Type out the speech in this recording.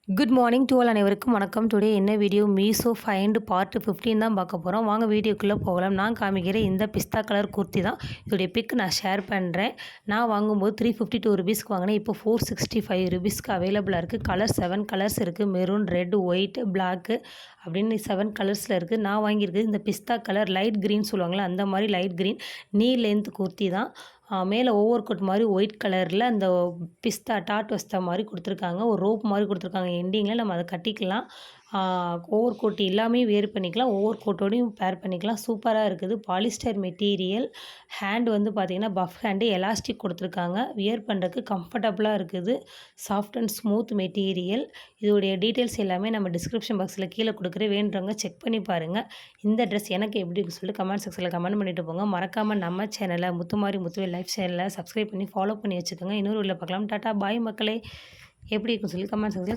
Good morning to all அனைவருக்கும் வணக்கம். Today என்ன வீடியோ மீஷோ ஃபைண்ட் பார்ட் 15 தான் பார்க்க போகிறோம். வாங்க வீடியோக்குள்ளே போகலாம். நான் காமிக்கிற இந்த பிஸ்தா கலர் குர்த்தி தான். இதோடைய பிக் நான் ஷேர் பண்ணுறேன். நான் வாங்கும்போது 352 ருபீஸ்க்கு வாங்கினேன். இப்போ 465 ருபீஸ்க்கு அவைலபிளாக இருக்குது. கலர் 7 கலர்ஸ் இருக்குது. மெரூன், ரெட், ஒயிட், பிளாக்கு அப்படின்னு 7 கலர்ஸில் இருக்குது. நான் வாங்கியிருக்குது இந்த பிஸ்தா கலர் லைட் க்ரீன் சொல்லுவாங்களே அந்த மாதிரி லைட் க்ரீன் நீ லென்த் குர்த்தி தான். மேலே ஓவர் கோட் மாதிரி ஒயிட் கலரில் அந்த பிஸ்தா டாட் வஸ்தா மாதிரி கொடுத்துருக்காங்க. ஒரு ரோப் மாதிரி கொடுத்துருக்காங்க. எண்டிங்கில் நம்ம அதை கட்டிக்கலாம். ஓவர் கோட் எல்லாமே வேர் பண்ணிக்கலாம். ஓவர் கோட்டோடையும் பேர் பண்ணிக்கலாம். சூப்பராக இருக்குது. Polyester material. ஹேண்ட் வந்து பார்த்திங்கன்னா பஃப் ஹேண்டு, எலாஸ்டிக் கொடுத்துருக்காங்க. வியர் பண்ணுறதுக்கு கம்ஃபர்டபுளாக இருக்குது. Soft and smooth material. இதோடைய டீட்டெயில்ஸ் எல்லாமே நம்ம டிஸ்கிரிப்ஷன் பாக்ஸில் கீழே கொடுக்குறேன். வேண்டுறவங்க செக் பண்ணி பாருங்கள். இந்த ட்ரெஸ் எனக்கு எப்படி இருக்குன்னு சொல்லிட்டு கமெண்ட் செக்ஷனில் கமெண்ட் பண்ணிவிட்டு போங்க. மறக்காமல் நம்ம சேனலை முத்துவேல் லைஃப் சேனலை சப்ஸ்கிரைப் பண்ணி ஃபாலோ பண்ணி வச்சுக்கோங்க. இன்னொரு வீடியோவில் பார்க்கலாம். டாட்டா பாய் மக்களே. எப்படி இருக்குன்னு சொல்லி கமெண்ட் செக்ஷனில்